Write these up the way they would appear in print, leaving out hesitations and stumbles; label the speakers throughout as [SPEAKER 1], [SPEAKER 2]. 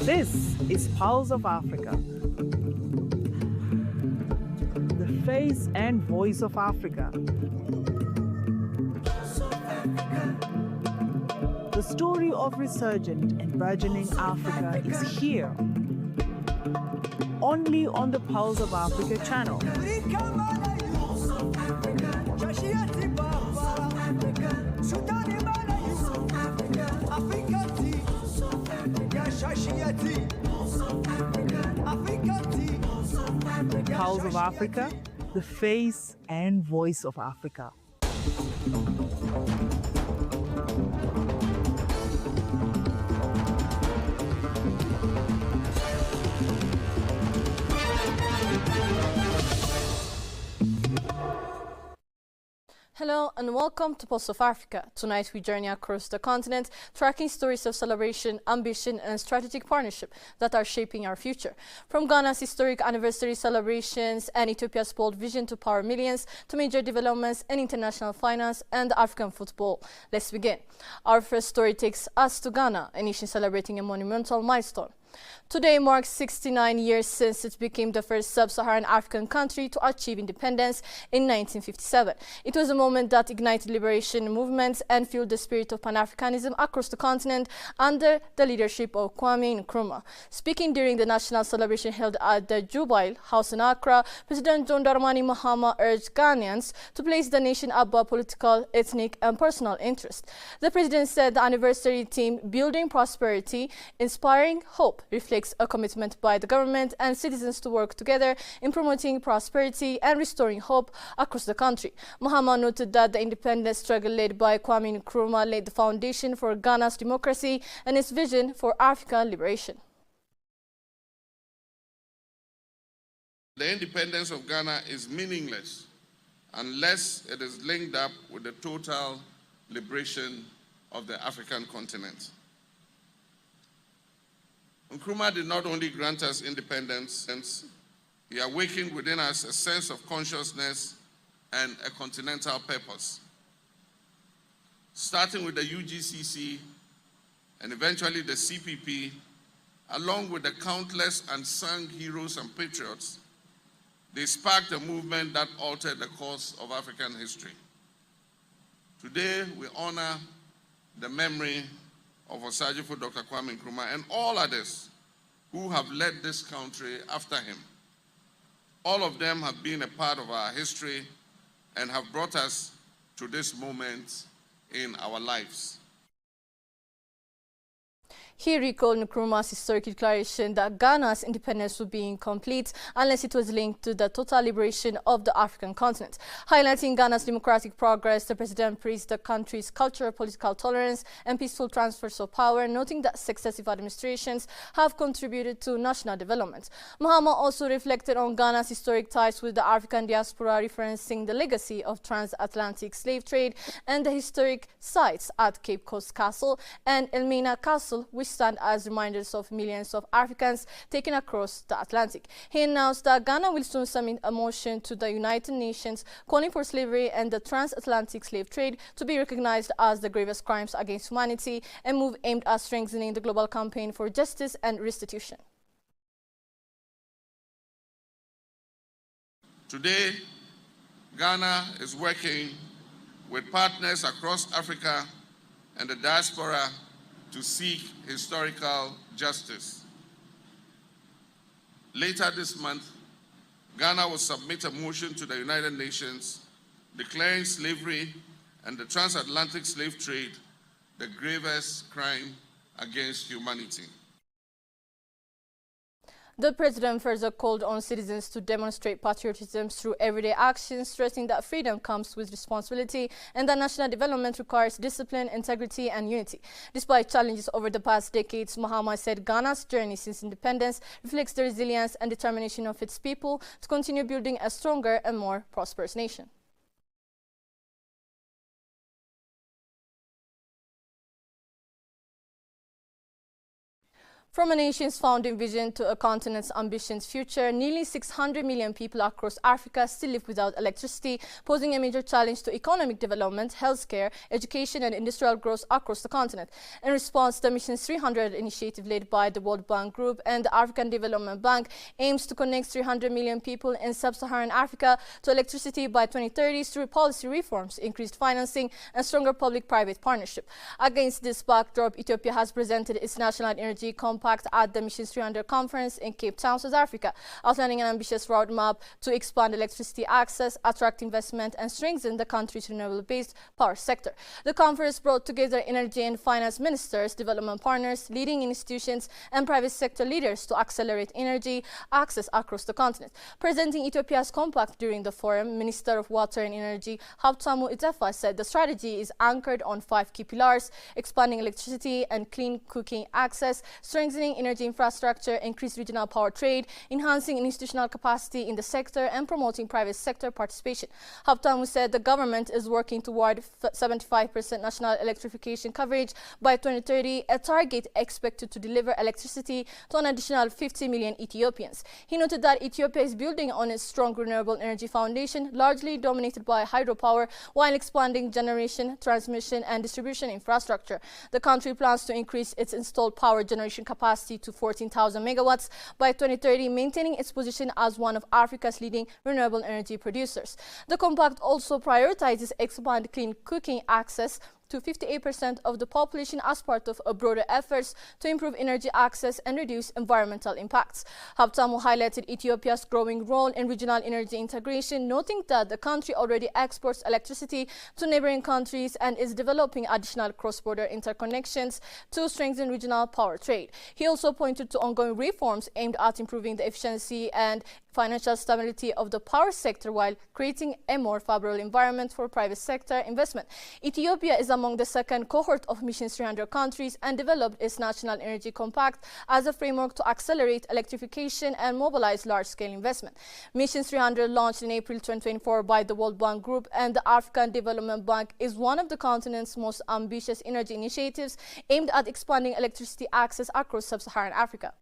[SPEAKER 1] This is Pulse of Africa, the face and voice of Africa. The story of resurgent and burgeoning Africa is here, only on the Pulse of Africa channel. Pulse of Africa, the face and voice of Africa.
[SPEAKER 2] Hello and welcome to Pulse of Africa. Tonight we journey across the continent, tracking stories of celebration, ambition and strategic partnership that are shaping our future. From Ghana's historic anniversary celebrations and Ethiopia's bold vision to power millions to major developments in international finance and African football. Let's begin. Our first story takes us to Ghana, a nation celebrating a monumental milestone. Today marks 69 years since it became the first sub-Saharan African country to achieve independence in 1957. It was a moment that ignited liberation movements and fueled the spirit of Pan-Africanism across the continent under the leadership of Kwame Nkrumah. Speaking during the national celebration held at the Jubilee House in Accra, President John Dramani Mahama urged Ghanaians to place the nation above political, ethnic and personal interests. The president said the anniversary theme, Building Prosperity, Inspiring Hope, reflects a commitment by the government and citizens to work together in promoting prosperity and restoring hope across the country. Mahama noted that the independence struggle led by Kwame Nkrumah laid the foundation for Ghana's democracy and its vision for African liberation.
[SPEAKER 3] The independence of Ghana is meaningless unless it is linked up with the total liberation of the African continent. Nkrumah did not only grant us independence, he awakened within us a sense of consciousness and a continental purpose. Starting with the UGCC and eventually the CPP, along with the countless unsung heroes and patriots, they sparked a movement that altered the course of African history. Today, we honor the memory of Osajifo Dr. Kwame Nkrumah and all others who have led this country after him. All of them have been a part of our history and have brought us to this moment in our lives.
[SPEAKER 2] He recalled Nkrumah's historic declaration that Ghana's independence would be incomplete unless it was linked to the total liberation of the African continent. Highlighting Ghana's democratic progress, the president praised the country's cultural political tolerance and peaceful transfers of power, noting that successive administrations have contributed to national development. Mahama also reflected on Ghana's historic ties with the African diaspora, referencing the legacy of transatlantic slave trade and the historic sites at Cape Coast Castle and Elmina Castle, which stand as reminders of millions of Africans taken across the Atlantic. He announced that Ghana will soon submit a motion to the United Nations calling for slavery and the transatlantic slave trade to be recognized as the gravest crimes against humanity, a move aimed at strengthening the global campaign for justice and restitution.
[SPEAKER 3] Today, Ghana is working with partners across Africa and the diaspora to seek historical justice. Later this month, Ghana will submit a motion to the United Nations declaring slavery and the transatlantic slave trade the gravest crime against humanity.
[SPEAKER 2] The president further called on citizens to demonstrate patriotism through everyday actions, stressing that freedom comes with responsibility and that national development requires discipline, integrity and unity. Despite challenges over the past decades, Mahama said Ghana's journey since independence reflects the resilience and determination of its people to continue building a stronger and more prosperous nation. From a nation's founding vision to a continent's ambitious future, nearly 600 million people across Africa still live without electricity, posing a major challenge to economic development, healthcare, education and industrial growth across the continent. In response, the Mission 300 initiative led by the World Bank Group and the African Development Bank aims to connect 300 million people in sub-Saharan Africa to electricity by 2030 through policy reforms, increased financing and stronger public-private partnership. Against this backdrop, Ethiopia has presented its national energy compact at the Mission 300 conference in Cape Town, South Africa, outlining an ambitious roadmap to expand electricity access, attract investment and strengthen the country's renewable-based power sector. The conference brought together energy and finance ministers, development partners, leading institutions and private sector leaders to accelerate energy access across the continent. Presenting Ethiopia's compact during the forum, Minister of Water and Energy Habtamu Itefa said the strategy is anchored on 5 key pillars: expanding electricity and clean cooking access, strengthening energy infrastructure, increased regional power trade, enhancing institutional capacity in the sector, and promoting private sector participation. Habtamu said the government is working toward 75% national electrification coverage by 2030, a target expected to deliver electricity to an additional 50 million Ethiopians. He noted that Ethiopia is building on its strong renewable energy foundation, largely dominated by hydropower, while expanding generation, transmission, and distribution infrastructure. The country plans to increase its installed power generation capacity to 14,000 megawatts by 2030, maintaining its position as one of Africa's leading renewable energy producers. The compact also prioritizes expand clean cooking access to 58% of the population as part of a broader efforts to improve energy access and reduce environmental impacts. Habtamu highlighted Ethiopia's growing role in regional energy integration, noting that the country already exports electricity to neighboring countries and is developing additional cross-border interconnections to strengthen regional power trade. He also pointed to ongoing reforms aimed at improving the efficiency and financial stability of the power sector while creating a more favorable environment for private sector investment. Ethiopia is among the second cohort of Mission 300 countries and developed its National Energy Compact as a framework to accelerate electrification and mobilize large-scale investment. Mission 300, launched in April 2024 by the World Bank Group and the African Development Bank, is one of the continent's most ambitious energy initiatives aimed at expanding electricity access across sub-Saharan Africa.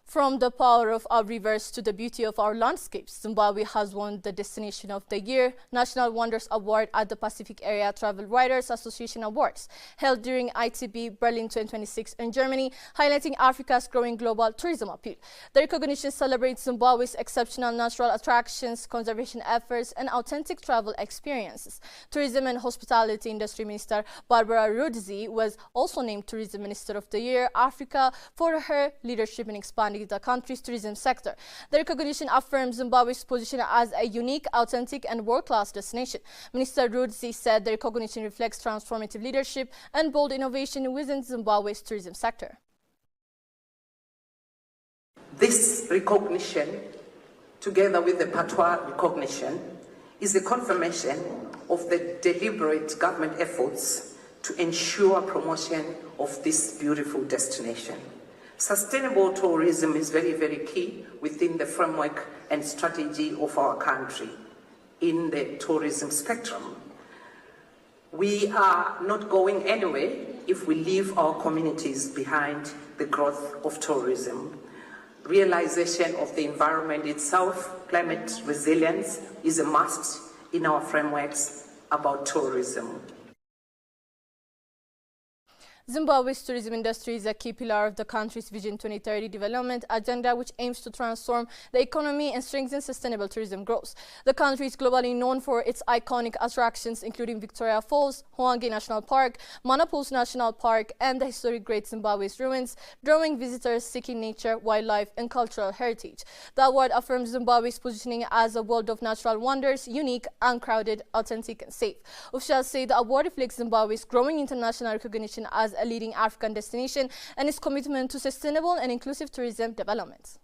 [SPEAKER 2] From the power of our rivers to the beauty of our landscapes, Zimbabwe has won the Destination of the Year National Wonders Award at the Pacific Area Travel Writers Association Awards, held during ITB Berlin 2026 in Germany, highlighting Africa's growing global tourism appeal. The recognition celebrates Zimbabwe's exceptional natural attractions, conservation efforts, and authentic travel experiences. Tourism and Hospitality Industry Minister Barbara Rudzi was also named Tourism Minister of the Year Africa for her leadership in expanding the country's tourism sector. The recognition affirms Zimbabwe's position as a unique, authentic, and world-class destination. Minister Rudzi said the recognition reflects transformative leadership and bold innovation within Zimbabwe's tourism sector.
[SPEAKER 4] This recognition, together with the patois recognition, is a confirmation of the deliberate government efforts to ensure promotion of this beautiful destination. Sustainable tourism is very, very key within the framework and strategy of our country in the tourism spectrum. We are not going anywhere if we leave our communities behind the growth of tourism. Realization of the environment itself, climate resilience, is a must in our frameworks about tourism.
[SPEAKER 2] Zimbabwe's tourism industry is a key pillar of the country's Vision 2030 development agenda, which aims to transform the economy and strengthen sustainable tourism growth. The country is globally known for its iconic attractions, including Victoria Falls, Hwange National Park, Manaples National Park, and the historic Great Zimbabwe's ruins, drawing visitors seeking nature, wildlife, and cultural heritage. The award affirms Zimbabwe's positioning as a world of natural wonders, unique, uncrowded, authentic, and safe. Officials say the award reflects Zimbabwe's growing international recognition as a leading African destination and its commitment to sustainable and inclusive tourism development.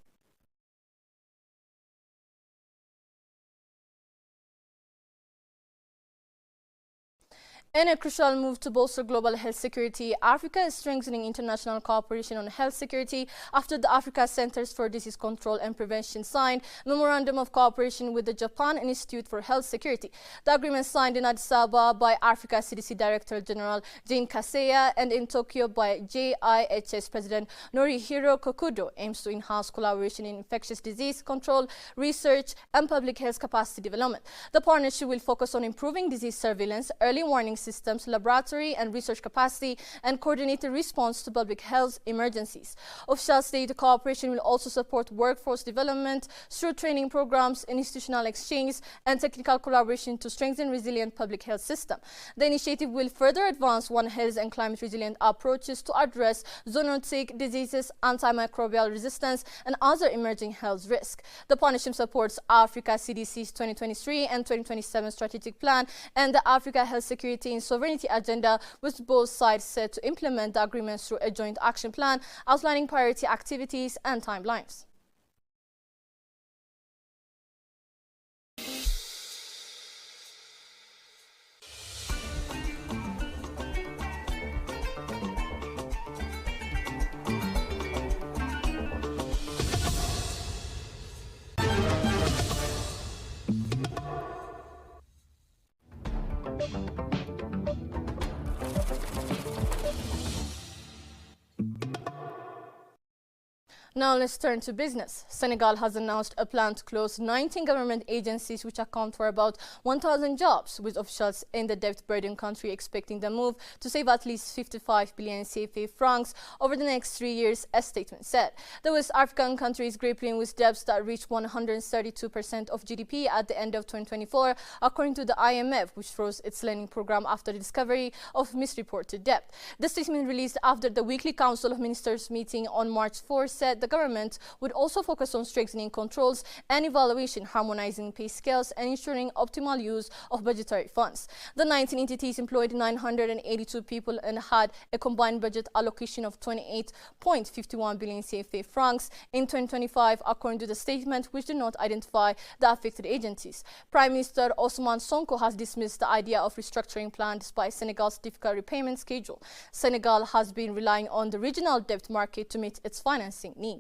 [SPEAKER 2] In a crucial move to bolster global health security, Africa is strengthening international cooperation on health security after the Africa Centers for Disease Control and Prevention signed a memorandum of cooperation with the Japan Institute for Health Security. The agreement signed in Addis Ababa by Africa CDC Director General Jane Kaseya and in Tokyo by JIHS President Norihiro Kokudo aims to enhance collaboration in infectious disease control, research, and public health capacity development. The partnership will focus on improving disease surveillance, early warning systems, laboratory and research capacity, and coordinated response to public health emergencies. Officials state the cooperation will also support workforce development through training programs, institutional exchange, and technical collaboration to strengthen resilient public health system. The initiative will further advance One Health and climate resilient approaches to address zoonotic diseases, antimicrobial resistance, and other emerging health risks. The partnership supports Africa CDC's 2023 and 2027 strategic plan and the Africa Health Security and Sovereignty agenda, with both sides set to implement the agreement through a joint action plan outlining priority activities and timelines. Now let's turn to business. Senegal has announced a plan to close 19 government agencies which account for about 1,000 jobs, with officials in the debt-burdened country expecting the move to save at least 55 billion CFA francs over the next 3 years, a statement said. The West African country is grappling with debts that reached 132% of GDP at the end of 2024, according to the IMF, which froze its lending program after the discovery of misreported debt. The statement released after the weekly Council of Ministers meeting on March 4 said the government would also focus on strengthening controls and evaluation, harmonizing pay scales, and ensuring optimal use of budgetary funds. The 19 entities employed 982 people and had a combined budget allocation of 28.51 billion CFA francs in 2025, according to the statement, which did not identify the affected agencies. Prime Minister Ousmane Sonko has dismissed the idea of restructuring plan despite Senegal's difficult repayment schedule. Senegal has been relying on the regional debt market to meet its financing needs.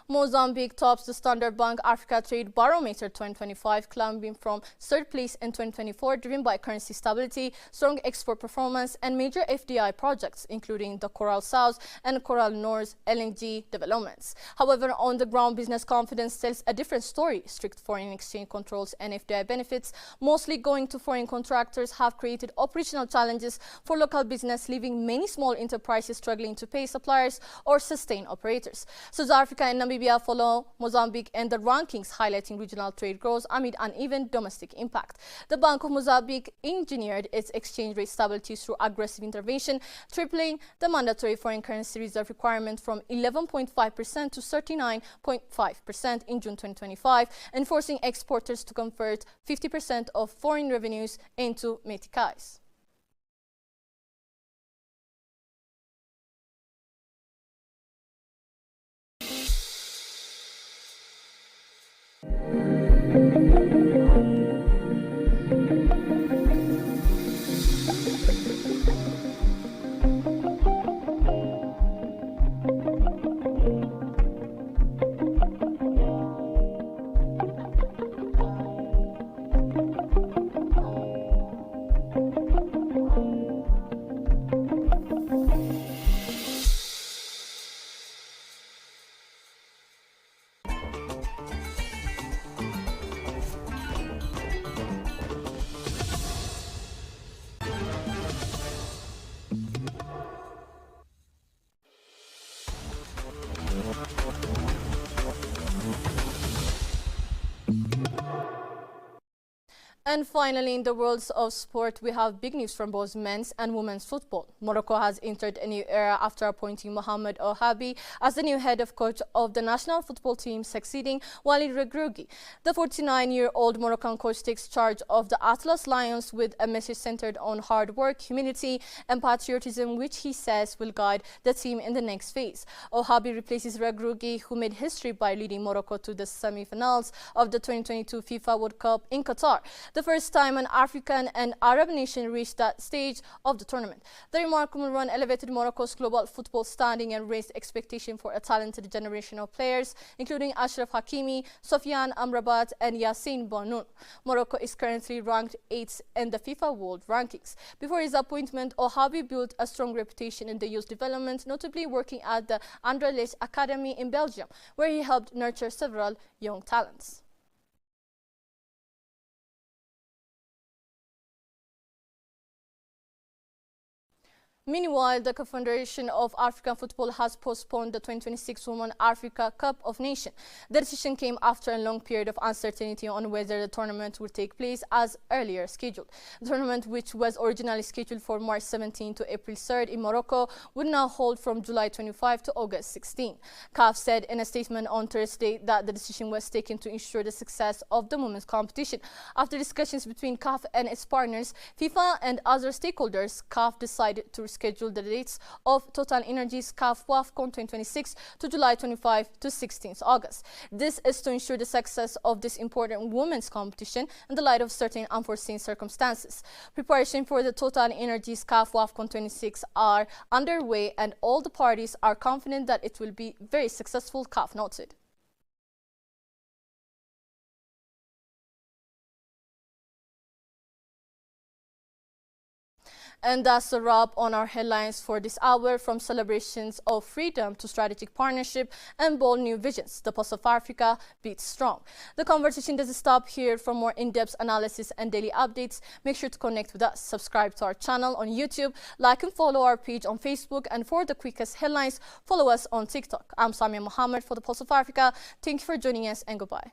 [SPEAKER 2] Mozambique tops the Standard Bank Africa Trade Barometer 2025, climbing from third place in 2024, driven by currency stability, strong export performance, and major FDI projects, including the Coral South and Coral North LNG developments. However, on-the-ground business confidence tells a different story. Strict foreign exchange controls and FDI benefits, mostly going to foreign contractors, have created operational challenges for local business, leaving many small enterprises struggling to pay suppliers or sustain operators. South Africa and Namibia follow Mozambique in the rankings, highlighting regional trade growth amid uneven domestic impact. The Bank of Mozambique engineered its exchange rate stability through aggressive intervention, tripling the mandatory foreign currency reserve requirement from 11.5% to 39.5% in June 2025, and forcing exporters to convert 50% of foreign revenues into meticais. And finally, in the world of sport, we have big news from both men's and women's football. Morocco has entered a new era after appointing Mohamed El Habi as the new head of coach of the national football team, succeeding Walid Regragui. The 49-year-old Moroccan coach takes charge of the Atlas Lions with a message centered on hard work, humility, and patriotism, which he says will guide the team in the next phase. El Habi replaces Regragui, who made history by leading Morocco to the semi-finals of the 2022 FIFA World Cup in Qatar, the first time an African and Arab nation reached that stage of the tournament. The remarkable run elevated Morocco's global football standing and raised expectation for a talented generation of players, including Achraf Hakimi, Sofiane Amrabat, and Yassine Bounoune. Morocco is currently ranked 8th in the FIFA World Rankings. Before his appointment, El Habi built a strong reputation in the youth development, notably working at the Anderlecht Academy in Belgium, where he helped nurture several young talents. Meanwhile, the Confederation of African Football has postponed the 2026 Women Africa Cup of Nations. The decision came after a long period of uncertainty on whether the tournament would take place as earlier scheduled. The tournament, which was originally scheduled for March 17 to April 3rd in Morocco, would now hold from July 25 to August 16. CAF said in a statement on Thursday that the decision was taken to ensure the success of the women's competition. After discussions between CAF and its partners, FIFA and other stakeholders, CAF decided to schedule the dates of Total Energies CAF WAFCON 2026 to July 25 to 16th August. This is to ensure the success of this important women's competition in the light of certain unforeseen circumstances. Preparation for the Total Energies CAF WAFCON 26 are underway, and all the parties are confident that it will be very successful, CAF noted. And that's a wrap on our headlines for this hour. From celebrations of freedom to strategic partnership and bold new visions, the Pulse of Africa beats strong. The conversation doesn't stop here. For more in-depth analysis and daily updates, make sure to connect with us. Subscribe to our channel on YouTube, like and follow our page on Facebook, and for the quickest headlines, follow us on TikTok. I'm Samia Mohammed for the Pulse of Africa. Thank you for joining us, and goodbye.